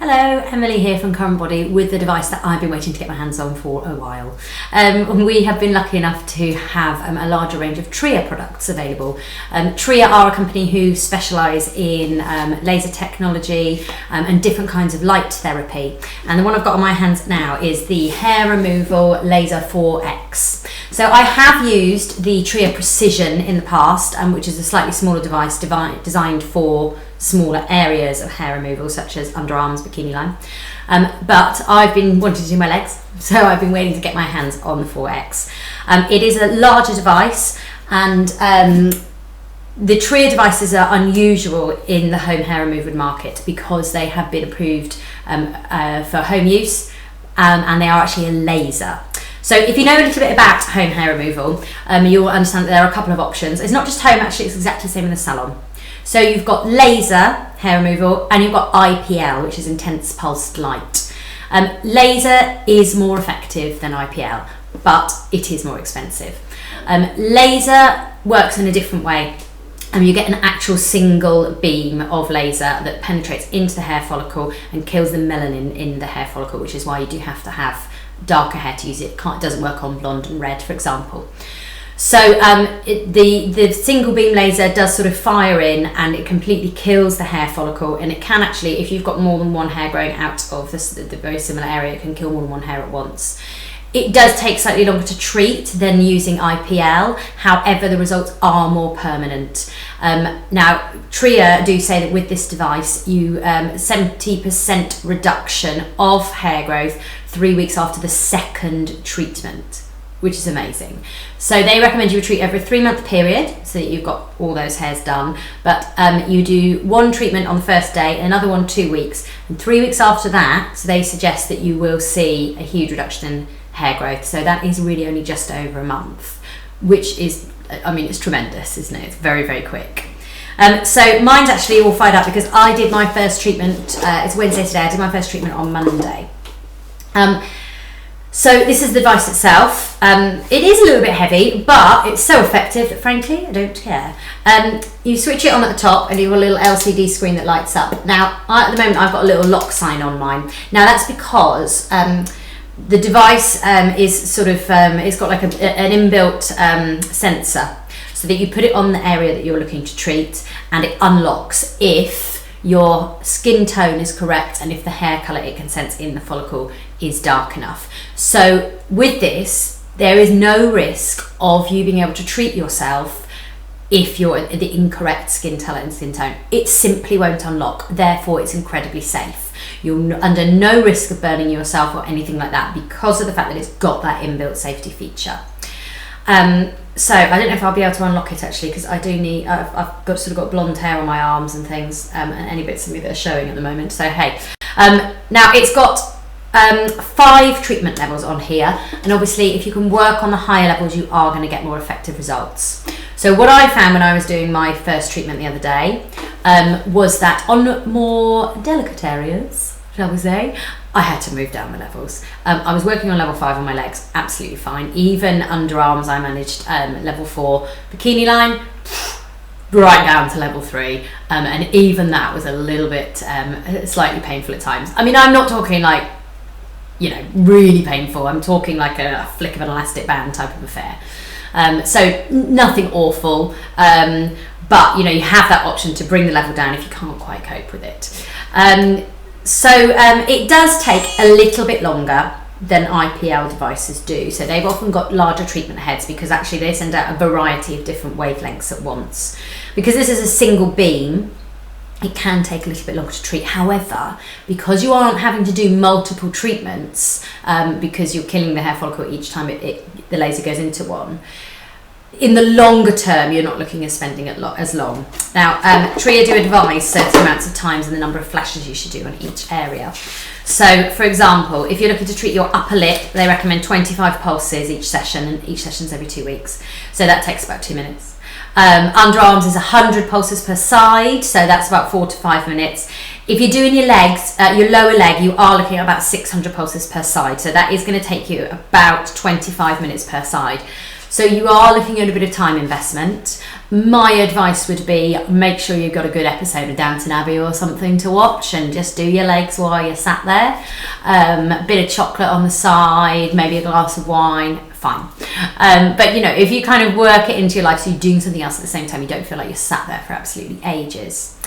Hello, Emily here from CURRENTBODY with the device that I've been waiting to get my hands on for a while. We have been lucky enough to have a larger range of Tria products available. Tria are a company who specialise in laser technology and different kinds of light therapy. And the one I've got on my hands now is the Hair Removal Laser 4X. So I have used the Tria Precision in the past, which is a slightly smaller device designed for smaller areas of hair removal, such as underarms, bikini line. But I've been wanting to do my legs, so I've been waiting to get my hands on the 4X. It is a larger device, and the Tria devices are unusual in the home hair removal market because they have been approved for home use, and they are actually a laser. So if you know a little bit about home hair removal, you'll understand that there are a couple of options. It's not just home, actually, it's exactly the same in the salon. So you've got laser hair removal and you've got IPL, which is intense pulsed light. Laser is more effective than IPL, but it is more expensive. Laser works in a different way. You get an actual single beam of laser that penetrates into the hair follicle and kills the melanin in the hair follicle, which is why you do have to have darker hair to use it. It doesn't work on blonde and red, for example. So the single beam laser does sort of fire in and it completely kills the hair follicle, and it can actually, if you've got more than one hair growing out of the very similar area, it can kill more than one hair at once. It does take slightly longer to treat than using IPL, however the results are more permanent. Now Tria do say that with this device you 70% reduction of hair growth 3 weeks after the second treatment, which is amazing. So they recommend you treat over a 3-month period so that you've got all those hairs done, but you do one treatment on the first day, another one 2 weeks, and 3 weeks after that, so they suggest that you will see a huge reduction in hair growth. So that is really only just over a month, which is, I mean, it's tremendous, isn't it? It's very, very quick. So mine's actually all fired up because I did my first treatment, it's Wednesday today, I did my first treatment on Monday. So this is the device itself. It is a little bit heavy, but it's so effective that frankly I don't care. You switch it on at the top and you have a little LCD screen that lights up. Now at the moment I've got a little lock sign on mine. Now that's because the device is sort of, it's got like an inbuilt sensor, so that you put it on the area that you're looking to treat and it unlocks if your skin tone is correct and if the hair colour it can sense in the follicle is dark enough. So with this, there is no risk of you being able to treat yourself if you're the incorrect skin colour and skin tone. It simply won't unlock, therefore it's incredibly safe. You're under no risk of burning yourself or anything like that because of the fact that it's got that inbuilt safety feature. So I don't know if I'll be able to unlock it actually, because I do need, I've got blonde hair on my arms and things, and any bits of me that are showing at the moment, so hey. Now it's got 5 treatment levels on here, and obviously if you can work on the higher levels you are going to get more effective results. So what I found when I was doing my first treatment the other day was that on more delicate areas, shall we say, I had to move down the levels. I was working on level 5 on my legs, absolutely fine. Even underarms I managed level 4. Bikini line, right down to level 3. And even that was a little bit slightly painful at times. I mean, I'm not talking like, you know, really painful. I'm talking like a flick of an elastic band type of affair. So nothing awful, but you know, you have that option to bring the level down if you can't quite cope with it. So it does take a little bit longer than IPL devices do. So they've often got larger treatment heads because actually they send out a variety of different wavelengths at once. Because this is a single beam, it can take a little bit longer to treat. However, because you aren't having to do multiple treatments, because you're killing the hair follicle each time the laser goes into one, in the longer term, you're not looking at spending it as long. Now, Tria do advise certain amounts of times and the number of flashes you should do on each area. So, for example, if you're looking to treat your upper lip, they recommend 25 pulses each session, and each session's every 2 weeks. So that takes about 2 minutes. Underarms is 100 pulses per side, so that's about 4 to 5 minutes. If you're doing your legs, your lower leg, you are looking at about 600 pulses per side, so that is going to take you about 25 minutes per side. So you are looking at a bit of time investment. My advice would be make sure you've got a good episode of Downton Abbey or something to watch and just do your legs while you're sat there. A bit of chocolate on the side, maybe a glass of wine, fine. But you know, if you kind of work it into your life so you're doing something else at the same time, you don't feel like you're sat there for absolutely ages.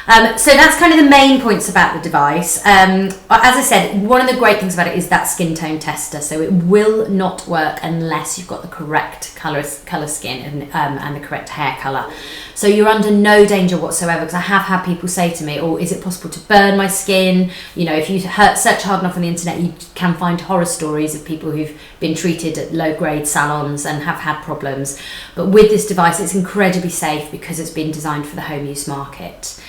So that's kind of the main points about the device. As I said, one of the great things about it is that skin tone tester. So it will not work unless you've got the correct colour skin and the correct hair colour. So you're under no danger whatsoever, because I have had people say to me, oh, is it possible to burn my skin? You know, if you search hard enough on the internet, you can find horror stories of people who've been treated at low-grade salons and have had problems. But with this device, it's incredibly safe because it's been designed for the home use market.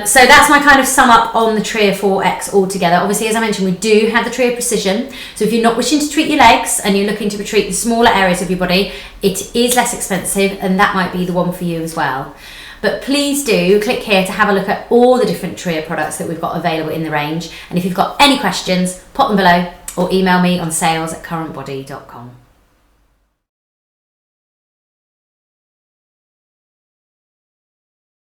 So that's my kind of sum up on the Tria 4X altogether. Obviously, as I mentioned, we do have the Tria Precision. So if you're not wishing to treat your legs and you're looking to treat the smaller areas of your body, it is less expensive, and that might be the one for you as well. But please do click here to have a look at all the different Tria products that we've got available in the range. And if you've got any questions, pop them below or email me on sales@currentbody.com.